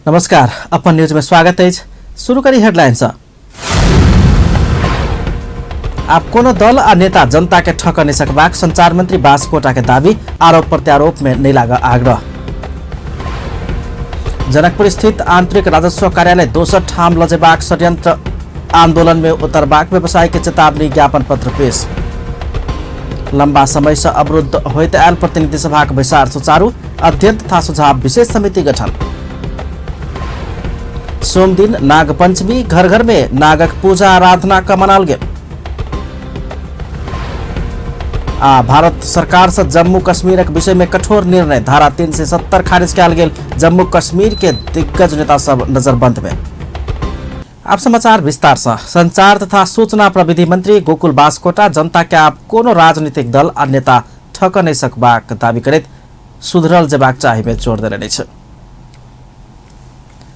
नमस्कार, अपन न्यूज में स्वागत है। शुरू करी हेडलाइंस। आप कोनो दल आ नेता जनता के ठक नहीं सकबाक संचार मंत्री बास्कोटा के दावी, आरोप प्रत्यारोप में नहीं लागा आग्रह। जनकपुर स्थित आंतरिक राजस्व कार्यालय दोसर ठाम लजेबाक षड्यंत्र आंदोलन में उतरबाक व्यवसायी के चेतावनी ज्ञापन पत्र पेश। लंबा समय से अवरुद्ध होते आयल प्रतिनिधि सभा के बैसार सुचारू, अध्ययन तथा सुझाव विशेष समिति गठन। सोम दिन नाग पंचमी, घर घर में नागक पूजा आराधना का मनाल गेल। भारत सरकार से जम्मू कश्मीर के विषय में कठोर निर्णय, धारा 370 खारिज कयल गेल। जम्मू कश्मीर के दिग्गज नेता सब नजरबंद में। आप समाचार विस्तार से। संचार तथा सूचना प्रविधि मंत्री गोकुल बास्कोटा जनता के आप कोनो राजनीतिक दल आ नेता ठक नहीं सकबाक दावी करैत सुधरल जेबाक चाही में जोर देने छै।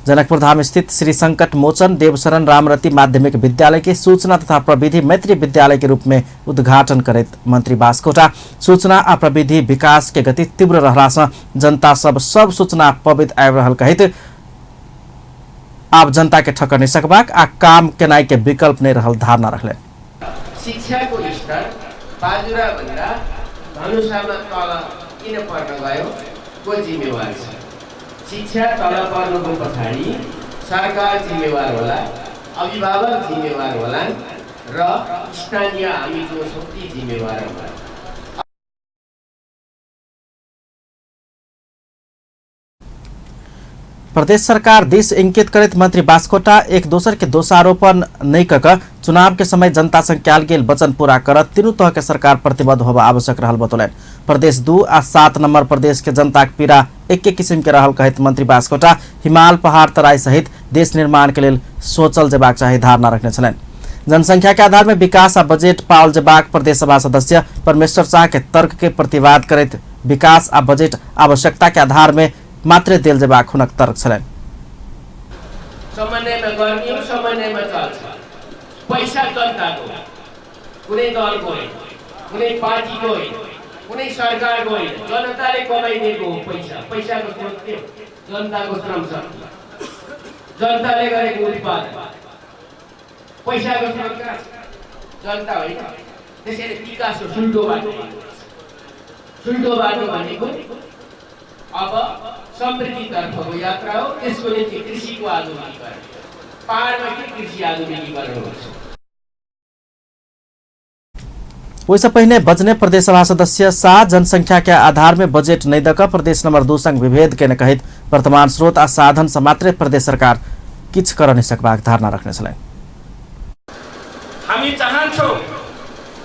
जनकपुर धाम स्थित श्री संकट मोचन देवशरण रामरती माध्यमिक विद्यालय के सूचना तथा प्रविधि मैत्री विद्यालय के रूप में उद्घाटन करैत मंत्री बास्कोटा सूचना आ प्रविधि विकास के गति तीव्र रहला से जनता सब सूचना पवित आबि रहल कहैत आप जनता के ठक नहीं सकबाक आ काम केनाई के विकल्प नहीं रहल धारणा रखले। शिक्षा को स्तर बाजुरा भन्दा धनुषामा तल किन पर्न गयो को जिम्मेवार छ। शिक्षा तल पर्नुको पछाडि सरकार जिम्मेवार होला, अभिभावक जिम्मेवार होला र स्थानीय हामी जो शक्ति जिम्मेवार होला। प्रदेश सरकार दिश इंकित करित मंत्री बास्कोटा एक दोसर के दोषारोपण नहीं कक चुनाव के समय जनता संग कयल गेल वचन पूरा करत तीनों तह के सरकार प्रतिबद्ध होबा आवश्यक रहल बतौलन। प्रदेश 2 आ 7 नंबर प्रदेश के जनता के पीड़ा एक किस्म के रहल कहत मंत्री बास्कोटा हिमाल पहाड़ तराई सहित देश निर्माण के लेल सोचल जेबाक चाही धारणा रखने छलन। जनसंख्या के आधार में विकास आ बजेट पाओल जेबाक प्रदेश सभा सदस्य परमेश्वर शाह के तर्क के प्रतिवाद करैत विकास आ बजेट आवश्यकता के आधार में मात्र देल जेबाक हुनक तर्क छलन। समन्वयमा गर्ने हो, समन्वयमा चल्छ। पैसा जनताको, कुनै दलको होइन, कुनै पार्टीको होइन, कुनै सरकारको होइन, जनताले कमाइदिएको हो पैसा। पैसाको स्रोत के हो? जनताको श्रम शक्ति, जनताले गरेको उत्पादन। पैसाको स्रोत कहाँ छ? जनता होइन। त्यसैले विकासको सुल्टो बाटो भन्नुपर्छ। सुल्टो बाटो भनेको अब समृद्धितर्फको यात्रा हो। त्यसको निम्ति कृषिको आधुनिकीकरण, पहाडमा के कृषि आधुनिकीकरण हुन्छ। वैसे पहले बजने प्रदेश सभा सदस्य शाह जनसंख्या के आधार में बजेट नहीं दक प्रदेश नंबर 2 संग विभेद के कहित वर्तमान स्रोत आ साधन से मात्र प्रदेश सरकार किछ कर नहीं सकबाक धारणा रखने छलै। हामी चाहन्छौं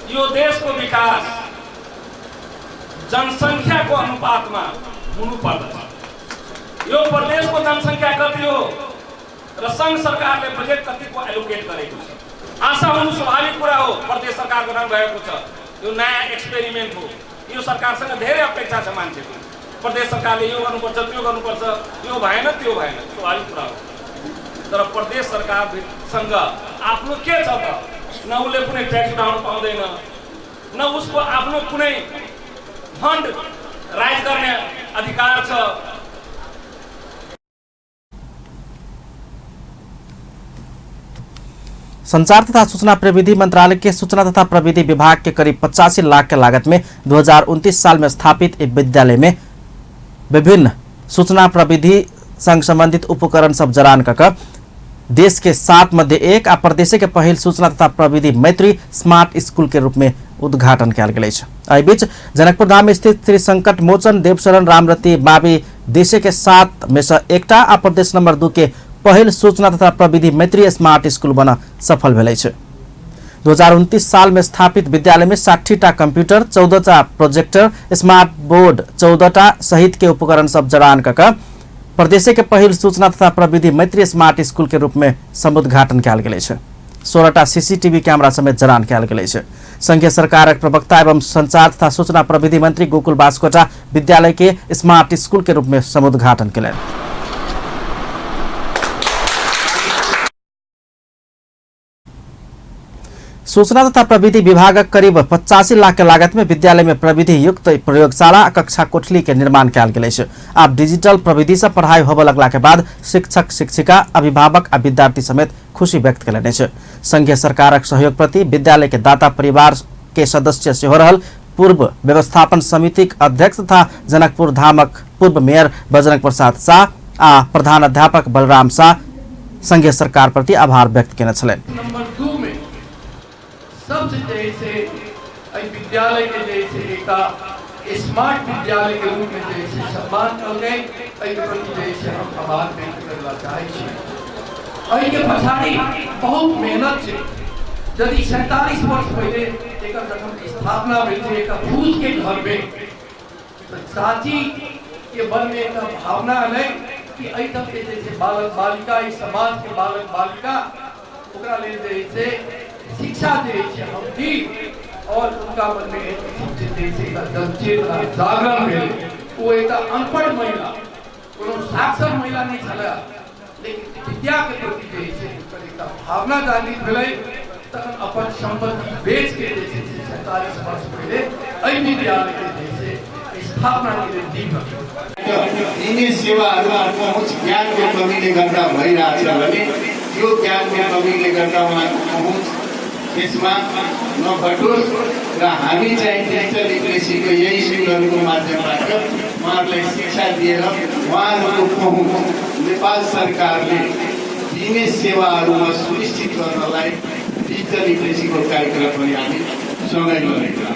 यो देशको विकास जनसंख्याको अनुपातमा हुनु पर्दछ। यो प्रदेशको जनसंख्या कति हो र संघ सरकारले बजेट कतिको एलोकेट गरेको छ। आशा हुनु स्वाभाविक कुरा हो। प्रदेश सरकार गठन भएको छ, यो नयाँ एक्सपेरिमेन्ट हो। यो सरकारसँग धेरै अपेक्षा छ मान्छेको। प्रदेश सरकारले यो गर्नुपर्छ, त्यो गर्नुपर्छ, यो भएन त्यो भएन, स्वाभाविक कुरा हो। तर प्रदेश सरकारसँग आफ्नो के छ त? न उसले कुनै ट्याक्स उठाउन पाउँदैन, न उसको आफ्नो कुनै फन्ड राइज गर्ने अधिकार छ। संचार तथा सूचना प्रविधि मंत्रालय के सूचना तथा प्रविधि विभाग के करीब 85 लाख के लागत में 2029 साल में स्थापित एक विद्यालय में विभिन्न सूचना प्रविधि संग संबंधित उपकरण सब जरान कक देश के 7 मध्य एक आ प्रदेश के पहल सूचना तथा प्रविधि मैत्री स्मार्ट स्कूल के रूप में उद्घाटन कयल गेल अछि। एहि बीच जनकपुर धाम स्थित श्री संकट मोचन देवशरण रामरती मावि देश के 7 में से एकटा आ प्रदेश नंबर 2 के पहल सूचना तथा प्रविधि मैत्री स्मार्ट स्कूल बन सफल भेल अछि। 2029 साल में स्थापित विद्यालय में 60टा कंप्यूटर, 14टा प्रोजेक्टर, स्मार्ट बोर्ड 14टा सहित के उपकरण सब जरान कक प्रदेश के पहल सूचना तथा प्रविधि मैत्री स्मार्ट स्कूल के रूप में समुद्घाटन कयल गेल अछि। 16टा सीसीटीवी कैमरा समेत जरान कयल गेल अछि। संघीय सरकारक प्रवक्ता एवं संचार तथा सूचना प्रविधि मंत्री गोकुल बास्कोटा विद्यालय के स्मार्ट स्कूल के रूप में समुद्घाटन कयलनि। सूचना तथा प्रविधि विभाग करीब 85 लाख के लागत में विद्यालय में प्रविधि युक्त प्रयोगशाला आ कक्षा कोठली के निर्माण कयल गेल अछि। आब डिजिटल प्रविधि से पढ़ाई होबय लगला के बाद शिक्षक शिक्षिका अभिभावक आ विद्यार्थी समेत खुशी व्यक्त कयलनि अछि। संघीय सरकारक सहयोग प्रति विद्यालय के दाता परिवार के सदस्य सेहो रहल पूर्व व्यवस्थापन समितिक अध्यक्ष तथा जनकपुर धामक पूर्व मेयर बजरंग प्रसाद शाह आ प्रधान अध्यापक बलराम शाह संघीय सरकार प्रति आभार व्यक्त केने छलनि। नंबर 2 में सबसे जैसे विद्यालय के जैसे एक स्मार्ट विद्यालय के रूप में जैसे सम्मान कर गए जैसे हम आभार व्यक्त करना चाहे के पछाड़ी बहुत मेहनत से यदि 47 वर्ष पहले जखन स्थापना भेल एक फूल के घर में तो साची के मन में एक भावना है कि अई तक के जैसे बालक बालिका इस समाज के बालक बालिका ओकरा ले जैसे शिक्षा दे हम दी और उनका मन में चेतना जागरण भेल। वो एक अनपढ़ महिला कोनो साक्षर महिला नहीं छला लेकिन विद्या के प्रति एक भावना जागृत भेलै तखन अपन संपत्ति बेच के जैसे 47 वर्ष पहले अई विद्यालय के जैसे स्थापना के लिए दी यिनी सेवाहरूमा पहुँच ज्ञानको कमीले गर्दा भइरहेछ भने यो ज्ञानको कमीले गर्दा उहाँको पहुँच यसमा नघटोस् र हामी चाहिँ डिजिटल लिटरेसीको यही स्कुलहरूको माध्यमबाट उहाँहरूलाई शिक्षा दिएर उहाँहरूको पहुँच नेपाल सरकारले दिने सेवाहरूमा सुनिश्चित गर्नलाई डिजिटल लिटरेसीको कार्यक्रम पनि हामी सँगै गरेका।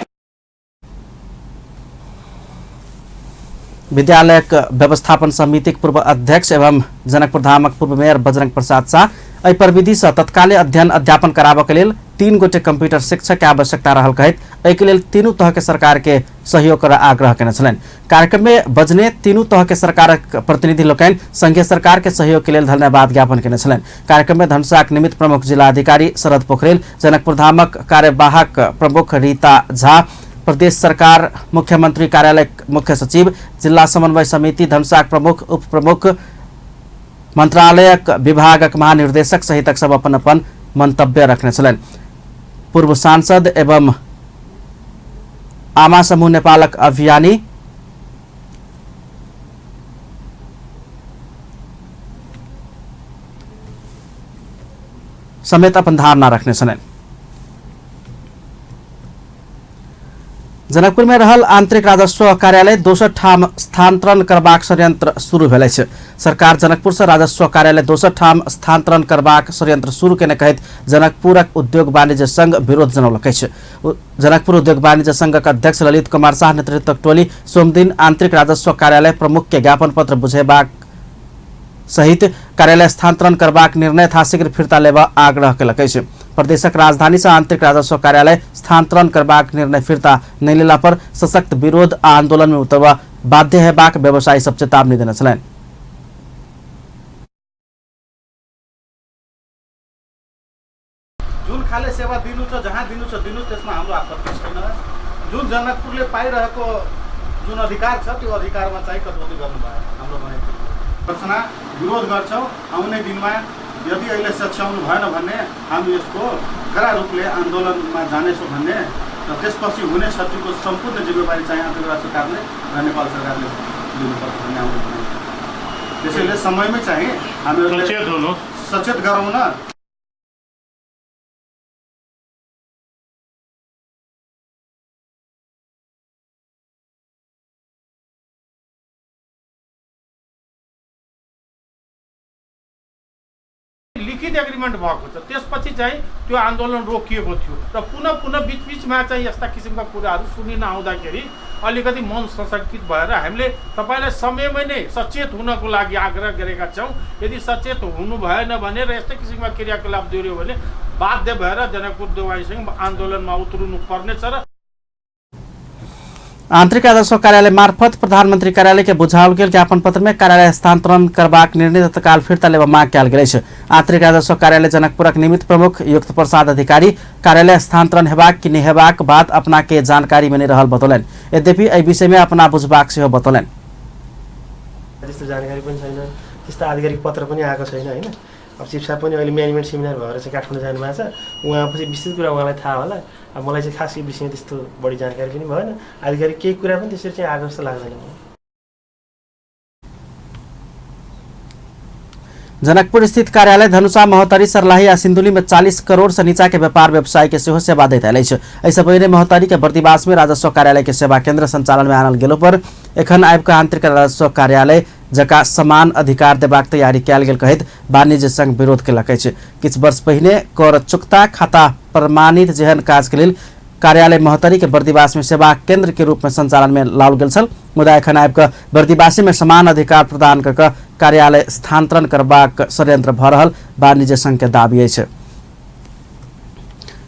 विद्यालय व्यवस्थापन समिति पूर्व अध्यक्ष एवं जनकपुर धामक पूर्व मेयर बजरंग प्रसाद शाह एहि प्रविधि से तत्काले अध्ययन अध्यापन कराबऽ के लेल 3 गोटे कंप्यूटर शिक्षक के आवश्यकता रहल कहैत एहि के लेल तीनू तह के सरकार के सहयोग कर आग्रह केने छलनि। कार्यक्रम में बजने तीनू तह के सरकारक प्रतिनिधि लोकनि संघीय सरकार के सहयोग के लेल धन्यवाद ज्ञापन केने छलनि। कार्यक्रम में धनुषाक निमित्त प्रमुख जिला अधिकारी शरद पोखरेल, जनकपुर धामक कार्यवाहक प्रमुख रीता झा, प्रदेश सरकार मुख्यमंत्री कार्यालय मुख्य सचिव, जिला समन्वय समिति धनुषाक प्रमुख, उप प्रमुख, मंत्रालयक विभागक महानिर्देशक सहित सब अपन अपन मंतव्य रखने छलनि। पूर्व सांसद एवं आमा समूह नेपालक अभियानी समेत अपन धारणा रखने छलनि। जनकपुर में रहल आंतरिक राजस्व कार्यालय दोसर ठाम स्थानांतरण करबाक षड्यंत्र शुरू भेल अछि। सरकार जनकपुर से राजस्व कार्यालय दोसर ठाम स्थानांतरण करबाक षड्यंत्र शुरू केने कहैत जनकपुरक उद्योग वाणिज्य संघ विरोध जनौलक अछि। जनकपुर उद्योग वाणिज्य संघक अध्यक्ष ललित कुमार शाह नेतृत्वक टोली सोमदिन आंतरिक राजस्व कार्यालय प्रमुख के ज्ञापन पत्र बुझेबाक सहित कार्यालय स्थानांतरण करबाक निर्णय था शीघ्र फिरता लेबा आग्रह केलक अछि। प्रदेशक राजधानी से आंतरिक राजस्व कार्यालय स्थानांतरण करबाक निर्णय फिरता नहीं लेला पर सशक्त विरोध आ आंदोलन में उतरबा बाध्य हेबाक व्यवसायी सब चेतावनी देने छलनि। जुन खाले सेवा दिनु छ जहाँ दिनु छ दिनु त्यसमा हाम्रो आपत्ति छैन। जुन जनकपुरले पाइरहेको जुन अधिकार छ त्यो अधिकारमा चाहिँ कटौती गर्नुभयो हाम्रो घोषणा विरोध गर्छौं। आउने दिनमा यदि अहिले सच्याउनु भएन भने हामी यसको कड़ा रूपले आन्दोलनमा जानेछौँ भन्ने र त्यसपछि हुने क्षतिको सम्पूर्ण जिम्मेवारी चाहिँ आन्तरिक राजस्व सरकारले र नेपाल सरकारले लिनुपर्छ भन्ने हाम्रो भनाइ छ। त्यसैले समयमै चाहिँ हामीहरूले सचेत गरौँ न। लिखित एग्रिमेन्ट भएको छ त्यसपछि चाहिँ त्यो आन्दोलन रोकिएको थियो र पुनः बीचमा चाहिँ यस्ता किसिमका कुराहरू सुनिन आउँदाखेरि अलिकति मन सशंकित भएर हामीले तपाईलाई समयमै नै सचेत हुनको लागि आग्रह गरेका छौं। यदि सचेत हुनु भएन भने र यस्तै किसिमका क्रियाकलाप दोहोरियो भने बाध्य भएर जनकपुर देवाईसँग आन्दोलनमा उत्रनु पर्नेछ। र आंतरिक राजस्व कार्यालय मार्फत प्रधानमंत्री कार्यालय के बुझाओल गेल ज्ञापन पत्र में कार्यालय स्थानांतरण करबाक निर्णय तत्काल फिरता लेबा मांग कयल गेल अछि। आंतरिक राजस्व कार्यालय जनकपुरक निमित्त प्रमुख युक्त प्रसाद अधिकारी कार्यालय स्थानांतरण हेबाक कि नहीं हेबाक बात अपना के जानकारी में नहीं रहल बतौलन। यद्यपि एहि विषय में अपना बुझबाक सेहो बतौलन। त्यस्तो जानकारी पनि छैन, त्यस्तो आधिकारिक पत्र पनि आएको छैन हैन। अब चिफ साहब पनि अहिले म्यानेजमेन्ट सेमिनार भएर चाहिँ काठमाडौँ जानुभएको छ, उहाँपछि विस्तृत कुरा उहाँलाई थाहा होला। अब मलाई चाहिँ खास यो विषयमा त्यस्तो बढी जानकारी पनि भएन, आधिकारिक केही कुरा पनि त्यसरी चाहिँ आएको जस्तो लाग्दैन। जनकपुर स्थित कार्यालय धनुषा महोत्तरी सरलाही सिंधुली में 40 करोड़ से नीचा के व्यापार व्यवसाय के सेहो सेवा दैत आयल। ऐसे पहले महोत्तरी के बर्दिवास में राजस्व कार्यालय के सेवा केंद्र संचालन में आनल गेलो पर एखन आबि आंतरिक राजस्व कार्यालय जका समान अधिकार देबाक तैयारी कयल गेल कहैत वाणिज्य संघ विरोध केलक अछि। किछ वर्ष पहिने कर चुकता खाता प्रमाणित जेहन काज के लेल कार्यालय महोत्तरी के बर्दिवास में सेवा केंद्र के रूप में संचालन में लाओल गेल छल, मुदा एखन आबि बर्दिवासी में समान अधिकार प्रदान कर कार्यालय स्थानांतरण करबाक षड्यंत्र भ रहल वाणिज्य संघ के दाबी अछि।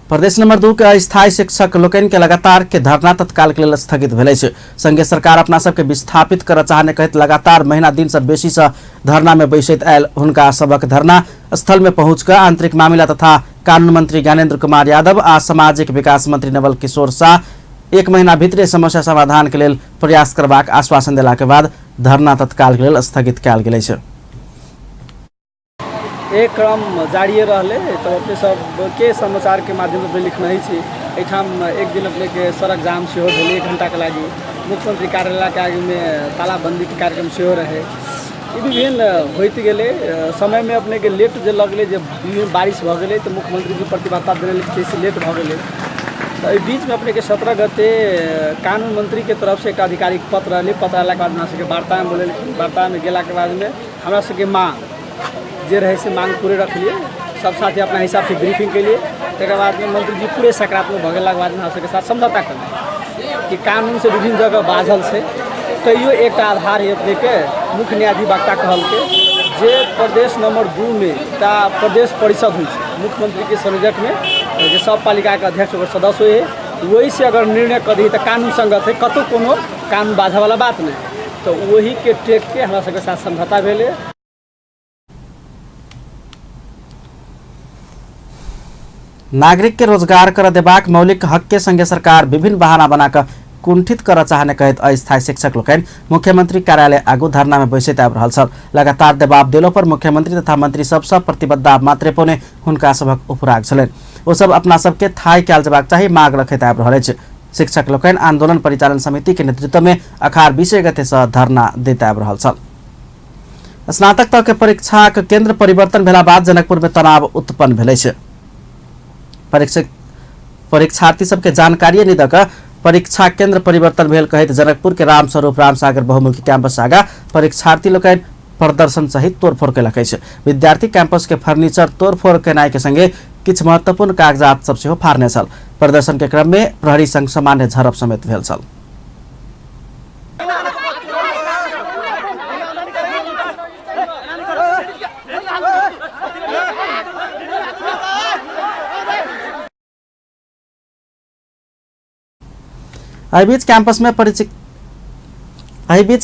प्रदेश नंबर 2 के अस्थायी शिक्षक लोकनि के लगातार के धरना तत्काल के लेल स्थगित भेल अछि। संघीय सरकार अपना सबके विस्थापित करऽ चाहने कहैत लगातार महीना दिन से बेसी से धरना में बैसैत आयल हुनका सबक धरना स्थल में पहुंच कर आंतरिक मामला तथा कानून मंत्री ज्ञानेन्द्र कुमार यादव आ सामाजिक विकास मंत्री नवल किशोर शाह 1 महीना भीतरे समस्या समाधान के लेल प्रयास करबाक आश्वासन देला के बाद धरना तत्काल के लेल स्थगित कयल गेल अछि। एक क्रम जारी रहले तो अपने सब के समाचार के माध्यम से लिखना ही छी। एठाम एक दिन अपने के सड़क जाम सेहो भेलै 1 घंटा के लागि, मुख्यमंत्री कार्यालय के आगे में तालाबंदी के कार्यक्रम सेहो रहे। ई विभिन्न होइत गेले समय में अपने के लेट जे लगले जे बारिश भ गेले तो मुख्यमंत्री जी प्रतिबद्धता देने से लेट भ गेले। तो एहि बीच में अपने के 17 गते कानून मंत्री के तरफ से एक आधिकारिक पत्र आले, पत्र आला के बाद हमरा सबके वार्ता में बोले, वार्ता में गेला के बाद में हमरा सबके मांग जे रहे से मांग पूरे रख लिए, सब साथी अपना हिसाब से ब्रीफिंग के लिए। तकर बाद में मंत्री जी पूरे सकारात्मक भ गेला के बाद में हमरा सबके साथ समझौता कर कि कानून से विभिन्न जगह बाझल से तैयो एक आधार है अपने के मुख्य न्यायाधिवक्ता कहल के जे प्रदेश नंबर 2 में ता प्रदेश परिषद हुई मुख्यमंत्री के संयोजक में जे सब पालिका के अध्यक्ष और सदस्य है, वही से अगर निर्णय कर दी तो कानून संगत है, कतो कोनो कानून बाधा वाला बात नहीं। तो वही के टेक के हमरा सबके साथ समझौता भेले। नागरिक के रोजगार कर देबाक मौलिक हक के संगे सरकार विभिन्न बहाना बनाकर कुंठित कर चाहने कहैत अस्थायी शिक्षक लोकनि मुख्यमंत्री कार्यालय आगू धरना में बैसैत आबि रहल छल। लगातार दबाव देलो पर मुख्यमंत्री तथा मंत्री सब प्रतिबद्धता मात्रे पोने हुनका सबक उपराग छलनि। ओ सब अपना सबके थाई कयल जेबाक चाही मांग रखैत आबि रहल अछि। शिक्षक लोकनि आंदोलन परिचालन समिति के नेतृत्व में अखाड़ 20 गते से धरना दैत आबि रहल छल। स्नातक तक के परीक्षा के केंद्र परिवर्तन भेला बाद जनकपुर में तनाव उत्पन्न भेल अछि। परीक्षार्थी सबके जानकारी नहीं दक परीक्षा केंद्र परिवर्तन भेल कहैत जनकपुर के रामस्वरूप रामसागर बहुमुखी कैंपस आगा परीक्षार्थी लोकनि प्रदर्शन सहित तोड़फोड़ केलक अछि। विद्यार्थी कैंपस के फर्नीचर तोड़फोड़ केनाइ के संगे किछु महत्वपूर्ण कागजात सब सेहो फाड़ने छल। प्रदर्शन के क्रम में प्रहरी संग सामान्य झड़प समेत भेल छल। एहि बीच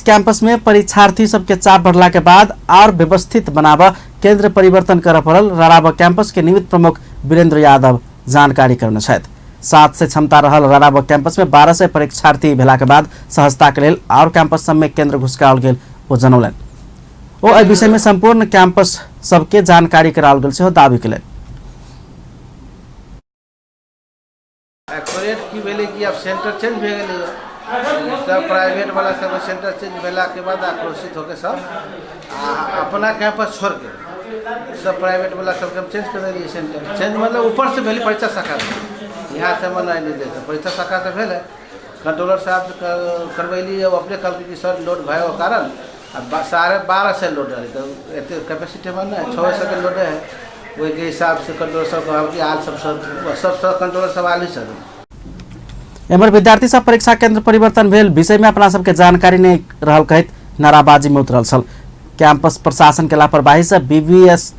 कैंपस में परीक्षार्थी सबके चाप बढ़ला के बाद और व्यवस्थित बनावा केंद्र परिवर्तन कर पड़ल राराब कैंपस के निमित्त प्रमुख वीरेंद्र यादव जानकारी करने छथि। 700 क्षमता रहल राराब कैंपस में 1200 परीक्षार्थी भेला के बाद सहजता के लेल और कैंपस सब में केंद्र घुसकाओल गेल ओ जनौलनि। ओ एहि विषय में संपूर्ण कैंपस सबके जानकारी कराओल गेल सेहो दावी केलनि। एक्सपरेट की भेले कि अब सेंटर चेंज भे गेले, सब प्राइवेट वाला सब सेंटर चेंज भेला के बाद आक्रोशित होके सब अपना कैंपस छोड़ के सब प्राइवेट वाला सब चेंज कर दिए। सेंटर चेंज मतलब ऊपर से भेली परीक्षा शाखा में, यहाँ से मना नहीं देते परीक्षा शाखा से भेले। कंट्रोलर साहब करवैली अपने कल की सर लोड भय कारण 1200 लोड है, तो कैपेसिटी में ना 600 के लोड है, वही के हिसाब से कंट्रोलर सब कि आल सब कंट्रोलर सब आल ही सब। एमहर विद्यार्थी सब परीक्षा केंद्र परिवर्तन भेल विषय में अपना सबके जानकारी नहीं रहल कहैत नाराबाजी में उतरल छल। कैंपस प्रशासन के लापरवाही से बीबीएस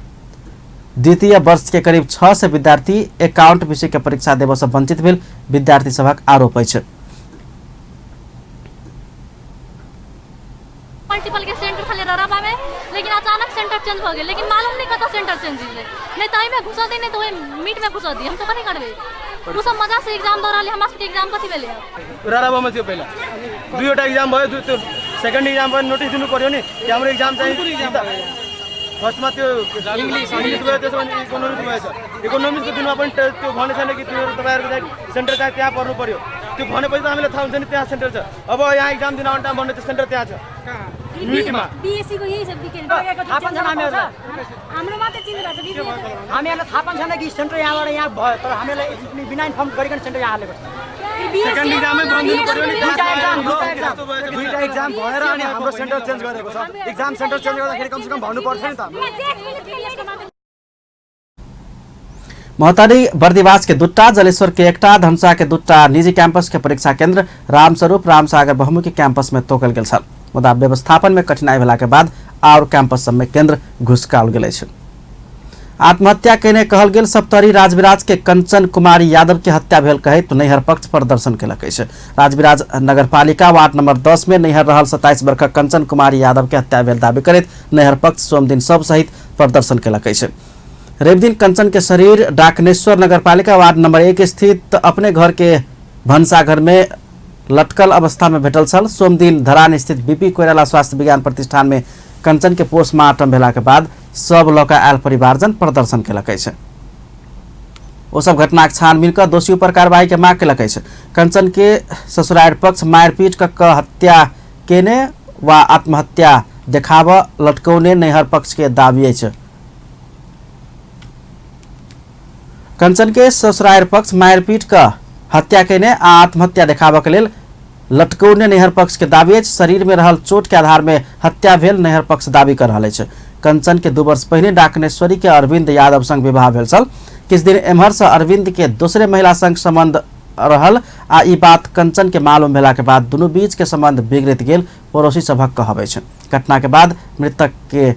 द्वितीय वर्ष के करीब 600 विद्यार्थी अकाउंट विषय के परीक्षा देव से वंचित भेल विद्यार्थी सभक आरोप अछि। मल्टीपल के सेंटर खाली रराबा में, लेकिन अचानक सेंटर चेंज हो गए, लेकिन मालूम नहीं कता सेंटर चेंज है। नहीं तो में घुसा दी, नहीं तो मीट में घुसा दी, हम तो कहीं करबे। उ सब मजा से एग्जाम दौरा ले, हमरा सबके एग्जाम कथि भेले रराबा में थियो पहला दुईटा एग्जाम भयो, तो सेकंड एग्जाम पर नोटिस दिनु पर्यो नि कि हाम्रो एग्जाम चाहिँ फर्स्टमा त्यो इङ्ग्लिस भयो त्यसो भने इकोनोमिक्स भएछ इकोनोमिक्सको दिनमा पनि त्यो भने छैन कि तिमीहरू तपाईँहरूको चाहिँ सेन्टर चाहिँ त्यहाँ पर्नु पर्यो त्यो भनेपछि त हामीलाई थाहा हुन्छ नि त्यहाँ सेन्टर छ अब यहाँ एक्जाम दिन आउने टाइम भन्ने त्यो सेन्टर त्यहाँ छ मिटमा बीएससी को यही सब थाहा पनि छैन हामीहरूलाई हाम्रो मात्रै चिनिरहेको छ हामीहरूलाई थाहा पनि छैन कि सेन्टर यहाँबाट यहाँ भयो तर हामीलाई बिना इन्फर्म गरिकन सेन्टर यहाँ हालेको सेकेन्ड इक्जामै बन्द हुनु पर्यो नि दुईटा एक्जाम भएर अनि हाम्रो सेन्टर चेन्ज गरेको छ एक्जाम सेन्टर चेन्ज गर्दाखेरि कमसेकम भन्नु पर्छ नि त मोहतरी बर्दिवास के दुट्टा जलेश्वर के एकटा धनुषा के दुट्टा निजी कैंपस के परीक्षा केंद्र रामस्वरूप रामसागर बहुमुखी कैंपस में तोकल गेल छल मुदा व्यवस्थापन में कठिनाई भेला के बाद और कैंपस सब में केंद्र घुसकाल गेल छै। आत्महत्या केने कहल गेल सप्तरी राजविराज के कंचन कुमारी यादव के हत्या भेल कहैत नैहर पक्ष प्रदर्शन केलक अछि। राजविराज नगरपालिका वार्ड नंबर 10 में नैहर रहल 27 वर्ष कंचन कुमारी यादव के हत्या भेल दावी करैत नैहर पक्ष सोमदिन सब सहित प्रदर्शन केलक अछि। रवि दिन कंचन के शरीर डाकनेश्वर नगरपालिका वार्ड नंबर 1 स्थित अपने घर के भंसाघर में लटकल अवस्था में भेटल छल। सोमदिन धरान स्थित बीपी कोइराला स्वास्थ्य विज्ञान प्रतिष्ठान में कंचन के पोस्टमार्टम भेला के बाद सब लौका आयल परिवारजन प्रदर्शन केलक अछि। ओ सब घटनाक छानबीन कर दोषी पर कार्रवाई के मांग केलक अछि। कंचन के ससुराल पक्ष मारपीट क हत्या केने वा आत्महत्या देखाव लटकौने नैहर पक्ष के दावी अछि। कंचन के ससुराल पक्ष मारपीट का हत्या केने आ आत्महत्या देखाबक लेल लटकौने नैहर पक्ष के दावी अछि। शरीर में रहल चोट के आधार में हत्या भेल नैहर पक्ष दावी कर रहल अछि। कंचन के 2 वर्ष पहले डाकनेश्वरी के अरविंद यादव संग विवाह भेल छल। किछ दिन एम्हर से अरविंद के दूसरे महिला संग संबंध रहल आ ई बात कंचन के मालूम भेला के बाद दुनू बीच के संबंध बिगड़ैत गेल पड़ोसी सभक कहब अछि। घटना के बाद मृतक के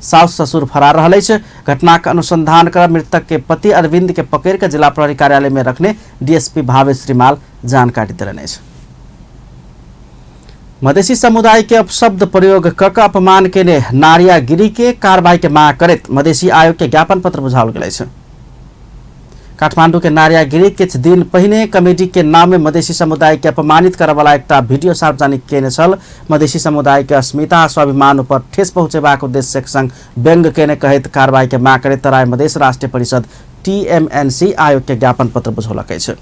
सास ससुर फरार रहल अछि। घटना का अनुसंधान कर मृतक के पति अरविंद के पकड़ के जिला प्रहरी कार्यालय में रखने डीएसपी भावेश श्रीमाल जानकारी दिलन अछि। मधेसी समुदाय के अपशब्द प्रयोग कक अपमान केने नारियागिरी के कार्रवाई के मांग करैत मधेसी आयोग के ज्ञापन पत्र बुझाओल गेल अछि। काठमांडू के नारियागिरी किछ दिन पहिने कमेटी के नाम में मधेसी समुदाय के अपमानित करय वाला एकटा वीडियो सार्वजनिक केने छल। मधेसी समुदाय के अस्मिता आ स्वाभिमान पर ठेस पहुंचेबाक उद्देश्य संग व्यंग केने कहैत कार्रवाई के मांग करैत तराई मधेश राष्ट्रीय परिषद टीएमएनसी आयोग के ज्ञापन पत्र बुझौलक अछि।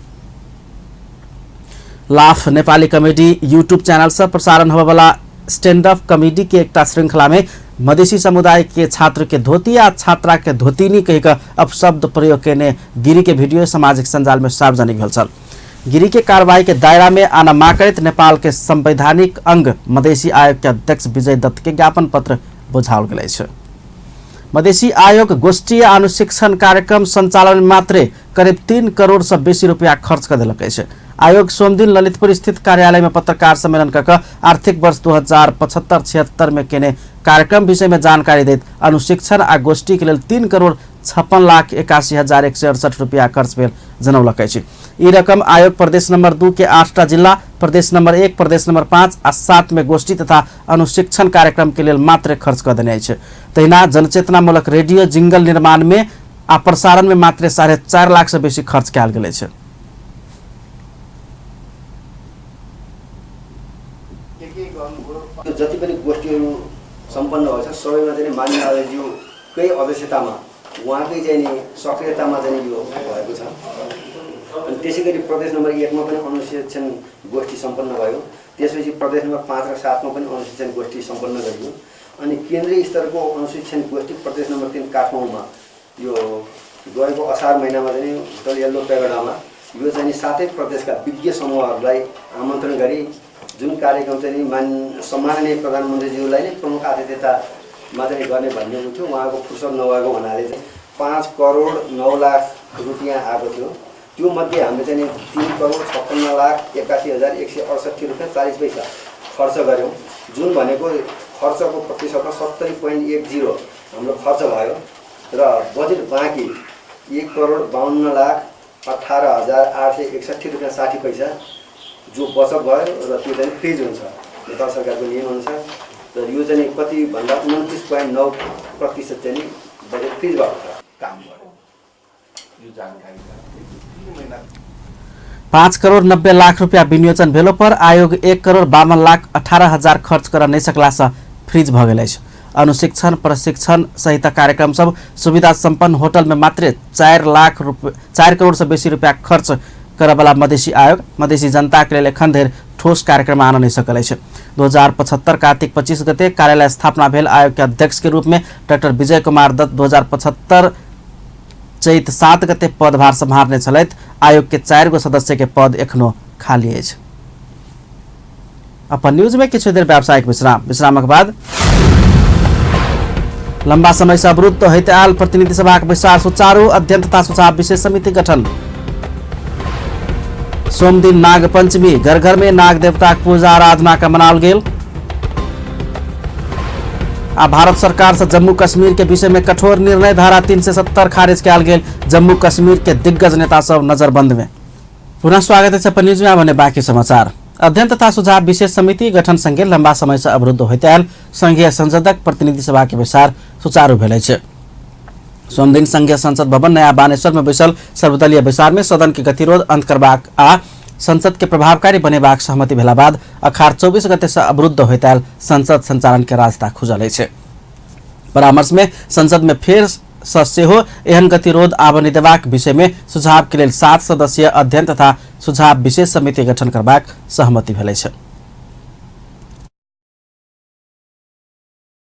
Laugh Nepali comedy YouTube channel से प्रसारण होने वाला स्टैंड अप कॉमेडी के एकटा श्रृंखला में मधेसी समुदाय के छात्र के धोती आ छात्रा के धोतीनी कहिकर अपशब्द प्रयोग केने गिरी के वीडियो सामाजिक संजाल में सार्वजनिक भेल छल। गिरी के कार्रवाई के दायरा में आना मांग करैत नेपाल के संवैधानिक अंग मधेसी आयोग के अध्यक्ष विजय दत्त के ज्ञापन पत्र बुझाओल गेल अछि। मधेसी आयोग गोष्ठी आ अनुशिक्षण कार्यक्रम संचालन में मात्र करीब 3 करोड़ से बेसी रुपया खर्च कर देलक अछि। आयोग सोमदिन ललितपुर स्थित कार्यालय में पत्रकार सम्मेलन कर आर्थिक वर्ष 2075-76 में केने कार्यक्रम विषय में जानकारी देत अनुशिक्षण आ गोष्ठी के लिए 3 करोड़ 56,81,168 रुपया खर्च भेल जनौलक अछि। ई रकम आयोग प्रदेश नंबर 2 के 8टा जिला, प्रदेश नंबर 1, प्रदेश नंबर 5 आ 7 में गोष्ठी तथा अनुशिक्षण कार्यक्रम के लिए मात्र खर्च कर देने अछि। तहिना जनचेतनामूलक रेडियो जिंगल निर्माण में आ प्रसारण में मात्र 4.5 लाख से बेसी खर्च कयल गेल अछि। जति पनि गोष्ठीहरू सम्पन्न भएको छ सबैमा चाहिँ माननीय आयोज्यूकै अध्यक्षतामा उहाँकै चाहिँ नि सक्रियतामा चाहिँ यो भएको छ। अनि त्यसै गरी प्रदेश नम्बर 1 मा पनि अनुशिक्षण गोष्ठी सम्पन्न भयो। त्यसपछि प्रदेश नम्बर 5 र 7 मा पनि अनुशिक्षण गोष्ठी सम्पन्न गरियो। अनि केन्द्रीय स्तरको अनुशिक्षण गोष्ठी प्रदेश नम्बर 3 काठमाडौँमा यो गएको असार महिनामा चाहिँ होटल येल्लो पेगडामा यो चाहिँ सातै प्रदेशका विज्ञ समूहहरूलाई आमन्त्रण गरी जुन कार्यक्रम चाहिँ सम्माननीय प्रधानमन्त्रीज्यूलाई नै प्रमुख आतिथ्यतामा चाहिँ गर्ने भन्ने थियो। उहाँको फुर्सद नभएको हुनाले चाहिँ 5 करोड 9 लाख रुपियाँ आएको थियो। त्यो मध्ये हामीले चाहिँ 3 करोड 56,81,168 रुपियाँ 40 पैसा खर्च गऱ्यौँ। जुन भनेको खर्चको प्रतिशत 70.10 हाम्रो खर्च भयो र बजेट बाँकी 1 करोड 52,18,861 रुपियाँ 60 पैसा जो बचत भयो र त्यो चाहिँ फ्रिज हुन्छ। नेपाल सरकारको नियम अनुसार र यो चाहिँ कति भन्दा 29.9% चाहिँ बजेट फ्रिज भएको काम गर्यो। यो जानकारी 5 करोड़ 90 लाख रुपया विनियोजन भेलो पर आयोग 1 करोड़ 52 लाख 18 हजार खर्च कर नहीं सकला से फ्रीज भ गेल अछि। अनुशिक्षण प्रशिक्षण सहित कार्यक्रम सब सुविधा संपन्न होटल में मात्र 4 करोड़ से बेसी रुपया खर्च करे वाला मधेसी आयोग मधेसी जनता के लिए एखन धरि ठोस कार्यक्रम आन नहीं सकल है। 2075 कार्तिक 25 गते कार्यालय स्थापना भेल। आयोग के अध्यक्ष के रूप में डॉक्टर विजय कुमार दत्त 2075 चैत 7 गते पदभार संभालने छलैत। आयोग के 4 गो सदस्य के पद एखनो खाली है। अपन न्यूज में किछु देर व्यावसायिक विश्रामक बाद लंबा समय से अवरुद्ध होते आयल प्रतिनिधि सभा के विस्तार सुचारू अध्ययन तथा सुझाव विशेष समिति गठन। सोम दिन नाग पंचमी घर घर में नाग देवता पूजा आराधना का मनाल गेल। आ भारत सरकार से जम्मू कश्मीर के विषय में कठोर निर्णय धारा 370 खारिज किया गेल। जम्मू कश्मीर के दिग्गज नेता सब नजरबंद में। पुनः स्वागत है न्यूज में। भने बाकी समाचार। अध्ययन तथा सुझाव विशेष समिति गठन संगे लंबा समय से अवरुद्ध होते आयल संघीय संसदक प्रतिनिधि सभा के विस्तार सुचारू भेल छै। सोम दिन संघीय संसद भवन नया बानेश्वर में बैसल सर्वदलीय विस्तार में सदन के गतिरोध अंत करबाक आ संसद के प्रभावकारी बनेबाक सहमति भेला बाद अखाड़ 24 गते से अवरुद्ध होते आयल संसद संचालन के रास्ता खुजल छै। परामर्श में संसद में फेर सेहो एहन गतिरोध आबनि देबाक विषय में सुझाव के लेल 7 सदस्यीय अध्ययन तथा सुझाव विशेष समिति गठन करबाक सहमति भेल छै।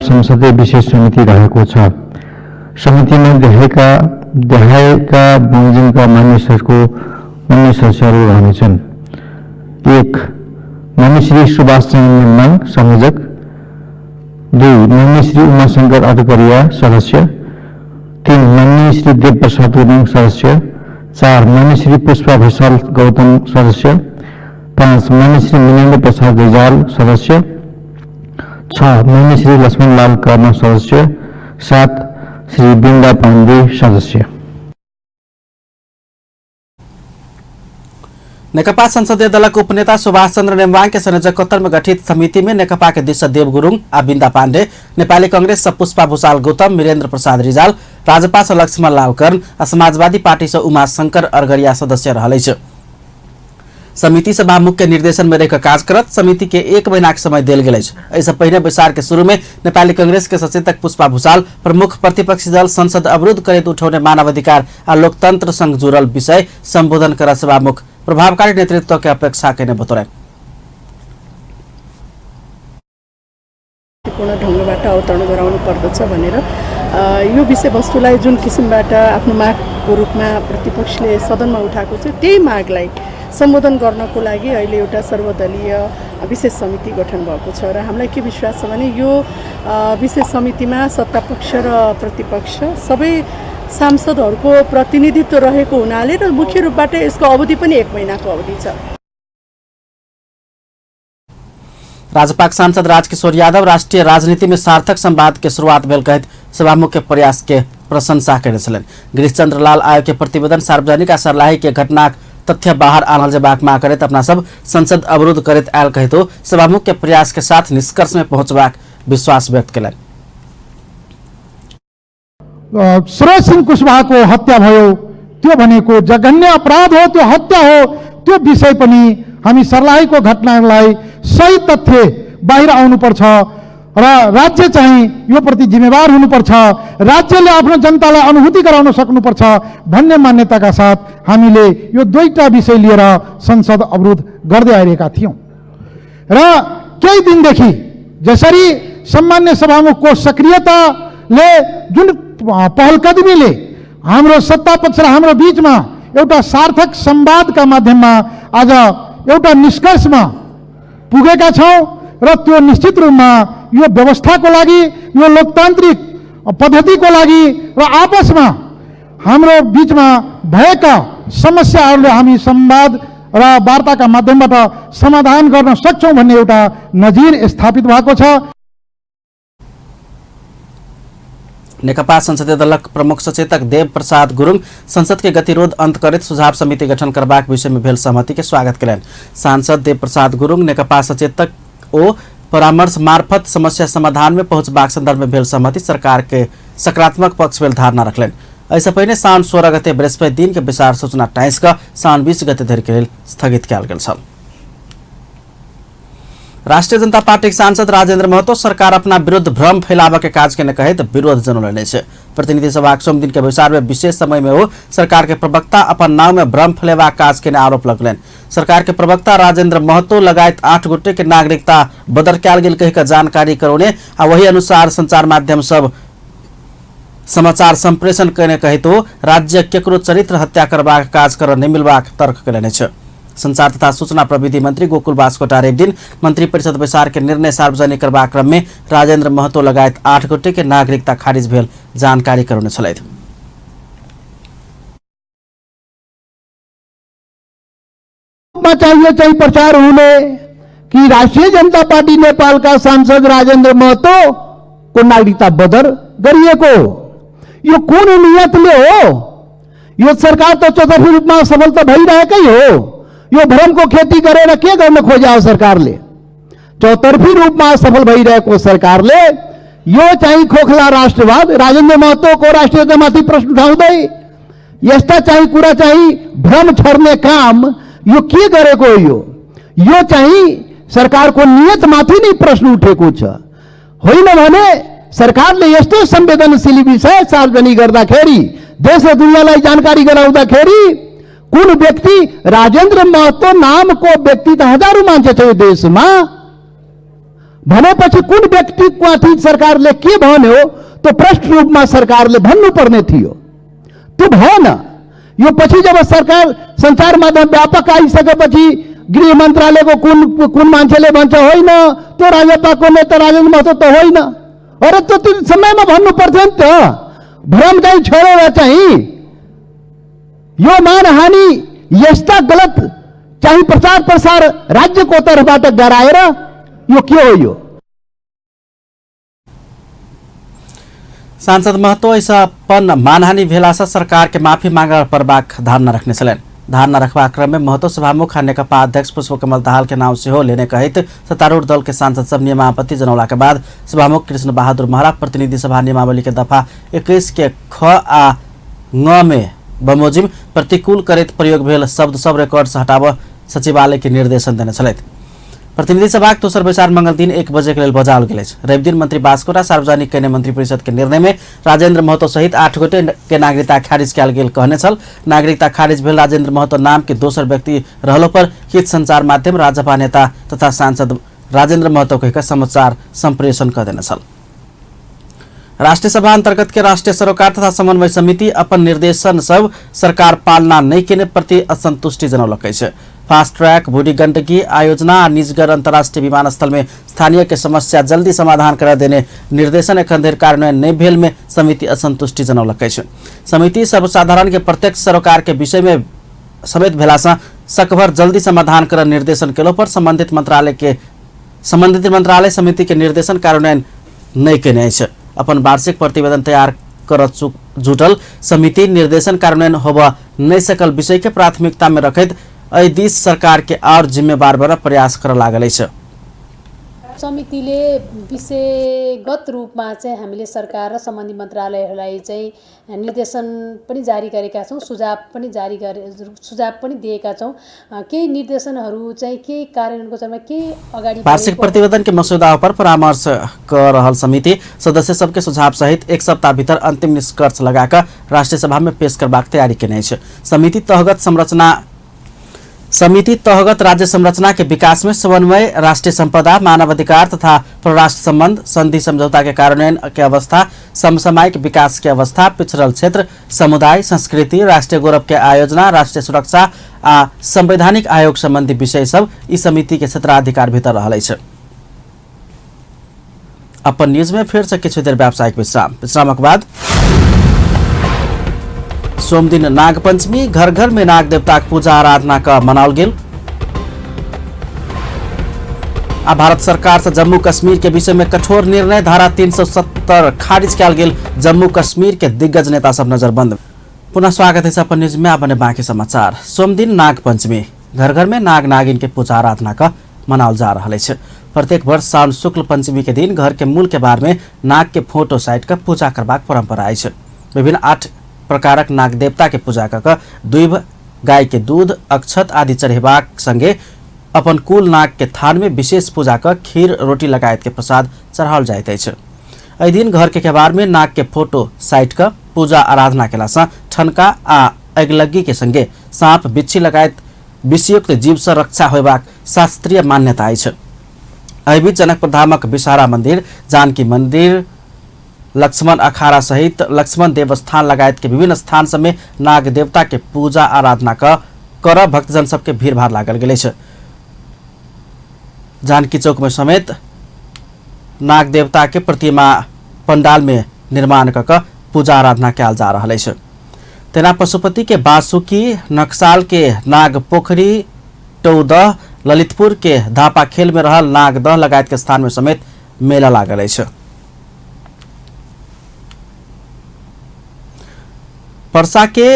संसदीय विशेष समिति रहेको छ। समितिमा देहाएका बमोजिमका मानिसहरूको 19 सदस्यहरू रहनेछन्। 1 मान्य श्री सुभाष चन्द्र नेमाङ संयोजक। 2 मान्य श्री उमाशंकर अटकरिया सदस्य। 3 मान्य श्री देवप्रसाद गुरुङ सदस्य। 4 मान्य श्री पुष्पा भूषाल गौतम सदस्य। 5 मान्य श्री मिनेन्द्र प्रसाद रिजाल सदस्य। 6 मान्य श्री लक्ष्मणलाल कर्म सदस्य। 7 श्री बिन्दा पाण्डे सदस्य। नेकपा संसदीय दलक उपनेता सुभाष चन्द्र नेमाङ के संयोजकत्व में गठित समिति में नेकपा के दिशा देव गुरुङ आ बिन्दा पाण्डे, नेपाली कांग्रेस से पुष्पा भूषाल गौतम, वीरेन्द्र प्रसाद रिजाल, राजपा से लक्ष्मण लाल कर्ण आ समाजवादी पार्टी से उमा शंकर अरगरिया सदस्य रहल अछि। समिति सभा मुख्य निर्देशन में रह काज करत समिति के 1 महीना के समय देल गेल अछि। एहिसँ पहिने बैसार के शुरू में नेपाली कांग्रेस के सचेतक पुष्पा भूषाल प्रमुख प्रतिपक्षी दल संसद अवरुद्ध करैत उठौने मानवाधिकार आ लोकतंत्र संग जुड़ल विषय संबोधन कर सभामुख प्रभावकारी नेतृत्व के अपेक्षा केने बतौलनि। पूर्ण ढंगबाट अवतरण गराउनु पर्दछ भनेर यो विषयवस्तुलाई जुन किसिमबाट आफ्नो मागको रूपमा प्रतिपक्षले सदनमा उठाएको छ त्यही मागलाई सम्बोधन गर्नको लागि अहिले एउटा सर्वदलीय विशेष समिति गठन भएको छ र हामीलाई के विश्वास छ भने यो विशेष समितिमा सत्तापक्ष र प्रतिपक्ष सबै सांसदहरूको प्रतिनिधित्व रहेको हुनाले र मुख्य रूपबाट यसको अवधि पनि 1 महिनाको अवधि छ। राजपाक सांसद राजकिशोर यादव राष्ट्रीय राजनीति में सार्थक संवाद के शुरुआत भेल कहत सभामुख के प्रयास के प्रशंसा कयने छलनि। गिरीश चंद्र लाल आयोग के प्रतिवेदन सार्वजनिक आ सरलाही के घटनाक तथ्य बाहर आनल जेबाक माग करैत अपना सब संसद अवरुद्ध करैत आयल कहितो सभामुख के प्रयास के साथ निष्कर्ष में पहुंचबाक विश्वास व्यक्त कयलनि। सुरेश सिंह कुशवाहाको हत्या भयो, त्यो भनेको जघन्य अपराध हो, त्यो हत्या हो, त्यो विषय पनि हामी सर्लाहीको घटनालाई सही तथ्य बाहिर आउनुपर्छ र राज्य चाहिँ यो प्रति जिम्मेवार हुनुपर्छ, राज्यले आफ्नो जनतालाई अनुभूति गराउन सक्नुपर्छ भन्ने मान्यताका साथ हामीले यो दुईटा विषय लिएर संसद अवरुद्ध गर्दै आइरहेका थियौं र केही दिनदेखि जसरी सम्मान्य सभामुखको सक्रियताले जुन पहलकदमीले हाम्रो सत्तापक्ष र हाम्रो बीचमा एउटा सार्थक संवादका माध्यममा आज एउटा निष्कर्षमा पुगेका छौं र त्यो निश्चित रूपमा यो व्यवस्थाको लागि, यो लोकतान्त्रिक पद्धतिको लागि र आपसमा हाम्रो बीचमा भएका समस्याहरूलाई हामी संवाद र वार्ताका माध्यमबाट समाधान गर्न सक्छौं भन्ने एउटा नजिर स्थापित भएको छ। नेकपा संसदीय दलक प्रमुख सचेतक देव प्रसाद गुरुङ संसद के गतिरोध अंत करैत सुझाव समिति गठन करबाक विषय में भेल सहमति के स्वागत कयलनि। सांसद देव प्रसाद गुरुङ नेकपा सचेतक ओ परामर्श मार्फत समस्या समाधान में पहुंचबाक संदर्भ में भेल सहमति सरकार के सकारात्मक पक्ष भेल धारणा रखलनि। ऐसा पहिने साउन 16 गते बृहस्पति दिन के विचार सूचना टाइस का साउन 20 गते धरि के लेल स्थगित कयल गेल छल। राष्ट्रीय जनता पार्टी के सांसद राजेंद्र महतो सरकार अपना विरुद्ध भ्रम फैलाव के काज के कहित विरोध जनौलने छे। प्रतिनिधि सभा सोम दिन के विचार में विशेष समय में हो सरकार के प्रवक्ता अपन नाव में भ्रम फैलावा काज के आरोप लगलन। सरकार के प्रवक्ता राजेंद्र महतो लगायत 8 गोटे के नागरिकता बदल कैल गेल कह के जानकारी करौने आ वही अनुसार संचार माध्यम सब समाचार संप्रेषण करने कहित राज्य केकरो चरित्र हत्या करबाक काज कर नहीं मिलबाक तर्क कयलने छे। संचार तथा सूचना प्रविधि मंत्री गोकुल बास्कोटा एक दिन मंत्री परिषद विचार के निर्णय सार्वजनिक करबा क्रम में राजेंद्र महतो लगायत 8 गोटे के नागरिकता खारिज भेल जानकारी करौने छलैथ। चाहिए चाहिए प्रचार होने कि राष्ट्रीय जनता पार्टी नेपाल का सांसद राजेंद्र महतो को नागरिकता बदल गरिएको यो कुन नियतले हो? यो सरकार तो चौतर्फी रूपमा सफल त भइरहेकै हो। यो भ्रमको खेती गरेर के गर्न खोज्यो सरकारले? चौतर्फी रूपमा सफल भइरहेको सरकारले यो चाहिँ खोखला राष्ट्रवाद राजेंद्र महतोको राष्ट्रियतामाथि प्रश्न उठाउँदै यस्ता चाहिँ कुरा चाहिँ भ्रम छर्ने काम यो के गरेको हो? यो चाहिँ सरकारको नियतमाथि नै प्रश्न उठेको छ। होइन भने सरकारले यस्तो संवेदनशील विषय सार्वजनिक गर्दाखेरि देश र दुनियाँलाई जानकारी गराउँदाखेरि कुन व्यक्ति राजेंद्र महतो नामको व्यक्ति त हजारौं मान्छे छ यो देशमा भनेपछि कुन व्यक्तिमाथि सरकारले के भन्यो तो प्रश्न रूपमा सरकारले भन्नुपर्ने थियो। त्यो भएन। यो पछि जब सरकार संचार माध्यम व्यापक आइसकेपछि गृह मन्त्रालयको कुन मान्छेले भन्छ होइन त्यो राजपाको नेता राजेंद्र महतो त होइन। अरे त्यो समयमा भन्नु पर्थ्यो नि त। भ्रम चाहिँ छोडेर चाहिँ यो मानहानि यस्ता गलत चाहिँ प्रचार प्रसार राज्यको तर्फबाट गराएर यो के हो? यो सांसद महतो ऐसापन मानहानि भेलासा सरकार के माफी मांग परबाक धारणा रखने छलन। धारणा रखबा क्रम में महतो सभामुख नेकपा अध्यक्ष पुष्पकमल दाहाल के नाम से हो लेने कहित सत्तारूढ़ दल के सांसद सब नियमापत्ति जनौला के बाद सभामुख कृष्ण बहादुर महरा प्रतिनिधि सभा नियमावली के दफा 21 के ख आ ङ में बमोजिम प्रतिकूल करित प्रयोग भेल शब्द सब रिकॉर्ड से हटाव सचिवालय के निर्देशन देने छलैथ। प्रतिनिधि सभा के दोसर विचार मंगल दिन 1 बजे के लिए बजाओल गेल। रवि दिन मंत्री बास्कोटा सार्वजनिक करने मंत्री परिषद के निर्णय में राजेंद्र महतो सहित 8 गोटे के नागरिकता खारिज कैल गेल कहने छल। नागरिकता खारिज भेल राजेंद्र महतो नाम के दोसर व्यक्ति रहलो पर हित संचार माध्यम राजपा नेता तथा सांसद राजेंद्र महतो कह समाचार संप्रेषण कर देने छल। राष्ट्रीय सभा अंतर्गत के राष्ट्रीय सरोकार तथा समन्वय समिति अपन निर्देशन सब सरकार पालना नहीं केने प्रति असंतुष्टि जनौलक है। फास्ट ट्रैक बूढ़ी गंडकी आयोजना और निजगढ़ अंतर्राष्ट्रीय विमानस्थल में स्थानीय के समस्या जल्दी समाधान करा देने निर्देशन एखन धरि कार्यान्वयन नहीं भेल में समिति असंतुष्टि जनौलक है। समिति सर्वसाधारण के प्रत्यक्ष सरोकार के विषय में समेत भेलासा सकभर जल्दी समाधान कर निर्देशन केलो पर संबंधित मंत्रालय समिति के निर्देशन कार्यान्वयन नहीं केने है। अपन वार्षिक प्रतिवेदन तैयार कर जुटल समिति निर्देशन कार्यान्वयन होबा नहीं सकल विषय के प्राथमिकता में रखत अय दिस सरकार के और जिम्मेवार बना प्रयास कर लागल है। समितिले विषयगत रूपमा चाहिँ हामीले सरकार र सम्बन्धित मन्त्रालयहरूलाई चाहिँ निर्देशन पनि जारी गरेका छौं, सुझाव पनि दिएका छौं। केही निर्देशनहरू चाहिँ के कार्यान्वयनको क्रममा के अगाडि वार्षिक प्रतिवेदन के मसौदा पर परामर्श कर रहल समिति सदस्य सबके सुझाव सहित 1 सप्ताह भीतर अंतिम निष्कर्ष लगाकर राष्ट्रीय सभा में पेश करबाक तैयारी केने छै। समिति तहगत राज्य संरचना के विकास में समन्वय, राष्ट्रीय संपदा, मानवाधिकार तथा परराष्ट्र संबंध, संधि समझौता के कार्यान्वयन के अवस्था, समसामयिक विकास के अवस्था, पिछड़ल क्षेत्र, समुदाय, संस्कृति, राष्ट्रीय गौरव के आयोजना, राष्ट्रीय सुरक्षा आ संवैधानिक आयोग संबंधी विषय सब इस समिति के क्षेत्राधिकार भीतर रहल छै। अपन न्यूज में फिर से किछु देर व्यावसायिक विश्रामक बाद सोम दिन नाग पंचमी घर घर में नाग देवता की पूजा आराधना का मनाओल गेल। भारत सरकार से जम्मू कश्मीर के विषय में कठोर निर्णय, धारा 370 खारिज किया गेल। जम्मू कश्मीर के दिग्गज नेता सब नजरबंद। पुनः स्वागत है अपन न्यूज में। अपने बाकी समाचार। सोम दिन नाग पंचमी घर घर में नाग नागिन के पूजा आराधना का मनाओल जा रहा है। प्रत्येक वर्ष साउन शुक्ल पंचमी के दिन घर के मूल के बार में नाग के फोटो साइट का पूजा करबाक परंपरा है। विभिन्न 8 प्रकारक नाग देवता के पूजा कर दूब, गाय के दूध, अक्षत आदि चढ़ेबाक संगे अपन कुल नाग के थान में विशेष पूजा कर खीर रोटी लगायत के प्रसाद चढ़ाओल जाइत अछि। एहि दिन घर के केबार में नाग के फोटो साइट कर पूजा आराधना केला से ठनका आ अगिलग्गी के संगे सांप बिच्छी लगायत विषयुक्त जीव से रक्षा होबाक शास्त्रीय मान्यता अछि। एहि बीच जनकपुर धामक विषहारा मंदिर, जानकी मंदिर, लक्ष्मण अखाड़ा सहित लक्ष्मण देवस्थान लगायत के विभिन्न स्थान सब में नाग देवता के पूजा आराधना कर भक्तजन सबके भीड़ भाड़ लागल गेल अछि। जानकी चौक में समेत नाग देवता के प्रतिमा पंडाल में निर्माण कर पूजा आराधना कयल जा रहल अछि। तेना पशुपति के बासुकी, नक्साल के नाग पोखरी, टौदह, ललितपुर के धापा खेल में रहल नागदह लगायत के स्थान में समेत मेला लागल अछि। पर्सा के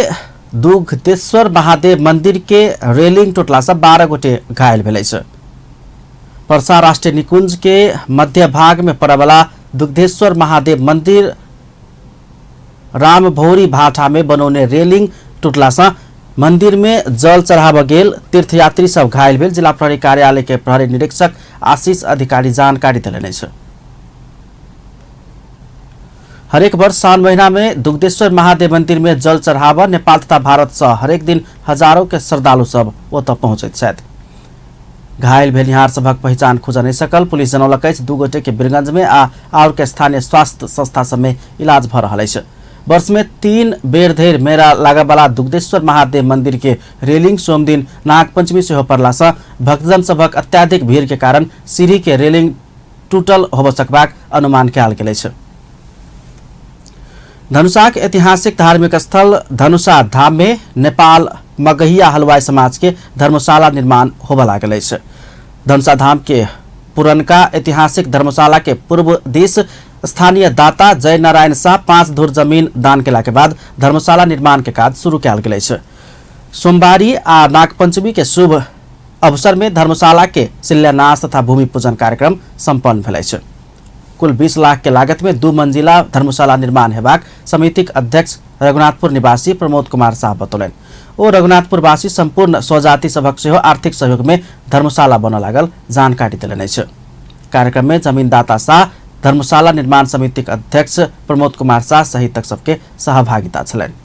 दुग्धेश्वर महादेव मंदिर के रेलिंग टूटला से 12 गोटे घायल भेल अछि। पर्सा राष्ट्रीय निकुंज के मध्य भाग में पड़े वाला दुग्धेश्वर महादेव मंदिर रामभौरी भाटा में बनौने रेलिंग टूटला से मंदिर में जल चढ़ाव गेल तीर्थयात्री सब घायल भेल। जिला प्रहरी कार्यालय के प्रहरी निरीक्षक आशीष अधिकारी जानकारी देलनि अछि। हरेक वर्ष सावन महीना में दुग्धेश्वर महादेव मंदिर में जल चढ़ाव नेपाल तथा भारत से हरेक दिन हजारों के श्रद्धालु सब ओतऽ पहुंचैत छथि। घायल भेलनिहार सभक पहचान खुज नहि सकल। पुलिस जनौलक अछि 2 गोटे के बीरगंज में और के स्थानीय स्वास्थ्य संस्था सब में इलाज भ रहल अछि। वर्ष में 3 बेर धरि मेला लागय वाला दुग्धेश्वर महादेव मंदिर के रेलिंग सोम दिन नाग पंचमी सेहो पड़ला से भक्तजन सभक अत्याधिक भीड़ के कारण सीढ़ी के रेलिंग टूटल होब सकबाक अनुमान कयल गेल अछि। धनुषाक ऐतिहासिक धार्मिक स्थल धनुषा धाम में नेपाल मगहिया हलवाई समाज के धर्मशाला निर्माण होबे लागल अछि। धनुषा धाम के पुरनका ऐतिहासिक धर्मशाला के पूर्व दिश स्थानीय दाता जय नारायण शाह 5 धुर जमीन दान केला के बाद धर्मशाला निर्माण के काज शुरू कयल गेल अछि। सोमवारी आ नागपंचमी के शुभ अवसर में धर्मशाला के शिलान्यास तथा भूमि पूजन कार्यक्रम संपन्न भेल अछि। कुल 20 लाख के लागत में 2 मंजिला धर्मशाला निर्माण हेबाक समितिक अध्यक्ष रघुनाथपुर निवासी प्रमोद कुमार शाह बतौलनि। ओ रघुनाथपुरवासी संपूर्ण स्वजाति सभक सेहो आर्थिक सहयोग में धर्मशाला बन लागल जानकारी देलनि अछि। कार्यक्रम में जमीनदाता शाह, धर्मशाला निर्माण समितिक अध्यक्ष प्रमोद कुमार शाह सहित सबके सहभागिता छलनि।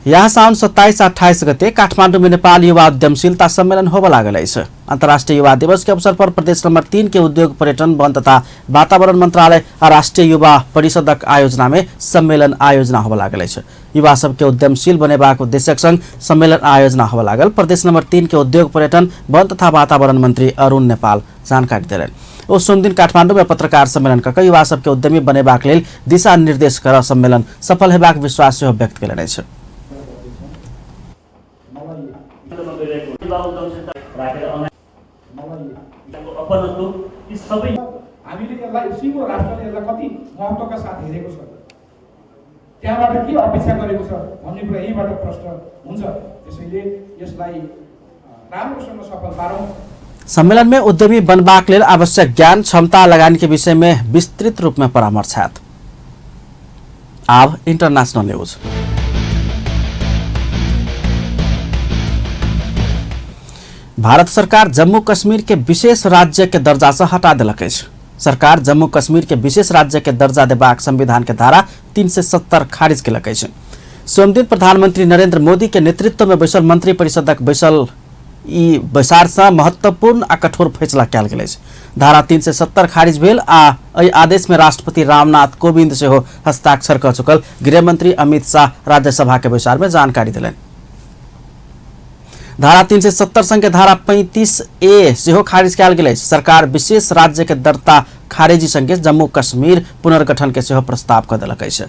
यहाँ साउन 27 आ 28 गते काठमाडौँ में नेपाल युवा उद्यमशीलता सम्मेलन होबे लागल अछि। अंतर्राष्ट्रीय युवा दिवस के अवसर पर प्रदेश नंबर 3 के उद्योग, पर्यटन, वन तथा वातावरण मंत्रालय और राष्ट्रीय युवा परिषदक आयोजना में सम्मेलन आयोजना होबे लागल अछि। युवा सबके उद्यमशील बनेबाक उद्देश्यक संग सम्मेलन आयोजना होबे लागल। प्रदेश नंबर 3 के उद्योग, पर्यटन, वन तथा वातावरण मंत्री अरुण नेपाल जानकारी देलनि। ओ सोम दिन काठमाडौँ में पत्रकार सम्मेलन कऽ युवा सबके उद्यमी बनेबाक लेल दिशा निर्देश कर सम्मेलन सफल हेबाक विश्वास सेहो व्यक्त केलनि अछि। हामीले यसलाई सिङ्गो राष्ट्रले यसलाई कति महत्त्वका साथ हेरेको छ, त्यहाँबाट के अपेक्षा गरेको छ भन्ने कुरा यहीँबाट प्रश्न हुन्छ। त्यसैले यसलाई राम्रोसँग सफल पारौँ। सम्मेलन में उद्यमी बनबाक लेल आवश्यक ज्ञान, क्षमता, लगानी के विषय में विस्तृत रूप में परामर्श हैत। अब इंटरनेशनल न्यूज। भारत सरकार जम्मू कश्मीर के विशेष राज्य के दर्जा से हटा देलक अछि। सरकार जम्मू कश्मीर के विशेष राज्य के दर्जा देबाक संविधान के धारा 370 खारिज केलक अछि। सोम दिन प्रधानमंत्री नरेंद्र मोदी के नेतृत्व में बैसल मंत्री परिषदक बैसार से महत्वपूर्ण आ कठोर फैसला कयल गेल अछि। धारा 370 खारिज भेल आ एहि आदेश में राष्ट्रपति रामनाथ कोविंद सेहो हस्ताक्षर कऽ चुकल गृहमंत्री अमित शाह राज्यसभा के बैसार में जानकारी देलनि। धारा 370 संगे धारा 35A सेहो खारिज कयल गेल अछि। सरकार विशेष राज्य के दर्ता खारिजी संगे जम्मू कश्मीर पुनर्गठन के सेहो प्रस्ताव कऽ देलक अछि।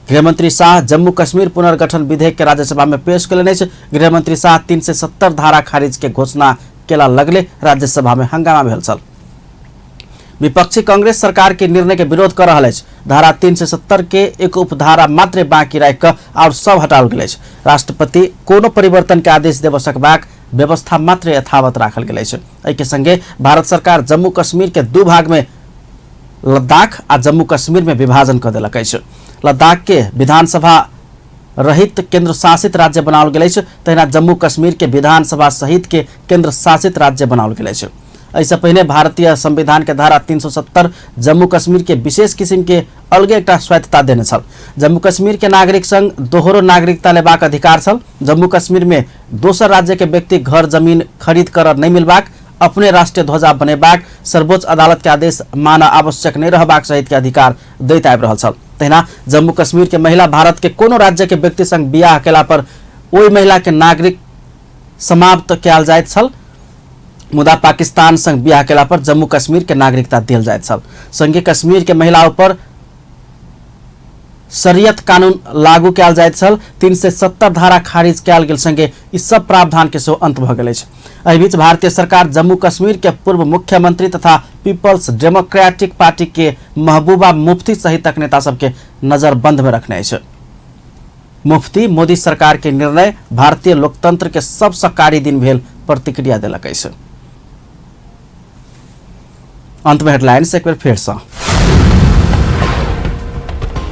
गृहमंत्री शाह जम्मू कश्मीर पुनर्गठन विधेयक के राज्यसभा में पेश कयलनि अछि। गृहमंत्री शाह 370 धारा खारिज के घोषणा केला लगले राज्यसभा में हंगामा भेल छल। विपक्षी कांग्रेस सरकार के निर्णय के विरोध कर रहल अछि। धारा 370 के एक उपधारा मात्र बाँकी राखि कऽ और सब हटाओल गेल अछि। राष्ट्रपति कोनो परिवर्तन के आदेश देब सकबाक व्यवस्था मात्र यथावत राखल गेल अछि। एहि के संगे भारत सरकार जम्मू कश्मीर के 2 भाग में लद्दाख आ जम्मू कश्मीर में विभाजन कर देलक अछि। लद्दाख के विधानसभा रहित केंद्र शासित राज्य बनाओल गेल अछि। तहिना जम्मू कश्मीर के विधानसभा सहित के केंद्र शासित राज्य बनाओल गेल अछि। ऐसे पहले भारतीय संविधान के धारा 370 जम्मू कश्मीर के विशेष किसिम के अलगे एक स्वायत्तता देने छल। जम्मू कश्मीर के नागरिक संग दोहरो नागरिकता लेबाक अधिकार छल। जम्मू कश्मीर में दोसर राज्य के व्यक्ति घर जमीन खरीद कर नहीं मिलबाक, अपने राष्ट्रीय ध्वजा बनेबाक, सर्वोच्च अदालत के आदेश माना आवश्यक नहीं रहबाक सहित के अधिकार दैत आबि रहल छल। तहिना जम्मू कश्मीर के महिला भारत के कोनो राज्य के व्यक्ति संग बियाह केला पर ओहि महिला के नागरिक समाप्त कयल जाइत छल। मुदा पाकिस्तान संग बियाह केला पर जम्मू कश्मीर के नागरिकता दिल जाइत छल। संघीय कश्मीर के महिलाओं पर शरीयत कानून लागू कयल जाइत छल। 370 धारा खारिज कयल गेल संगे ई सब प्रावधान के सेहो अंत भ गेल अछि। एहि बीच भारतीय सरकार जम्मू कश्मीर के पूर्व मुख्यमंत्री तथा पीपल्स डेमोक्रेटिक पार्टी के महबूबा मुफ्ती सहित तक नेता सबके नजरबंद में रखने अछि। मुफ्ती मोदी सरकार के निर्णय भारतीय लोकतंत्र के सबसे कारी दिन भेल प्रतिक्रिया देलक अछि। अंत में हेडलाइंस एक बेर फेर से।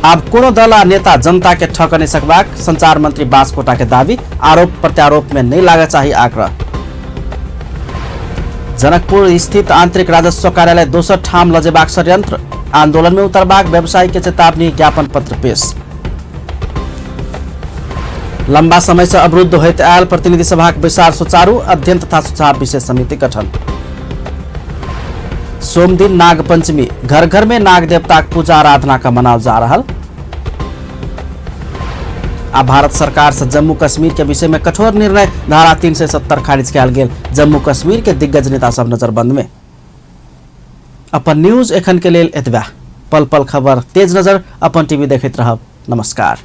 आब कोनो दल आ नेता जनता के ठग नहीं सकबाक, संचार मंत्री बासकोटा के दावी। आरोप प्रत्यारोप में नहीं लागत चाहिए आग्रह। जनकपुर स्थित आंतरिक राजस्व कार्यालय दोसर ठाम लजेबाक षड्यंत्र, आंदोलन में उतरबाक व्यवसायी के चेतावनी ज्ञापन पत्र पेश। लंबा समय से अवरुद्ध होते आयल प्रतिनिधि सभा के बैसार सुचारू, अध्ययन तथा सुझाव विशेष समिति गठन। सोम दिन नाग पंचमी, घर घर में नाग देवता की पूजा आराधना का मनाल जा रहा। अब भारत सरकार से जम्मू कश्मीर के विषय में कठोर निर्णय, धारा 370 खारिज कयल गेल। जम्मू कश्मीर के दिग्गज नेता सब नजरबंद में। अपन न्यूज एखन के लेल एतबा। पल पल खबर तेज नजर अपन टीवी देखैत रहब। नमस्कार।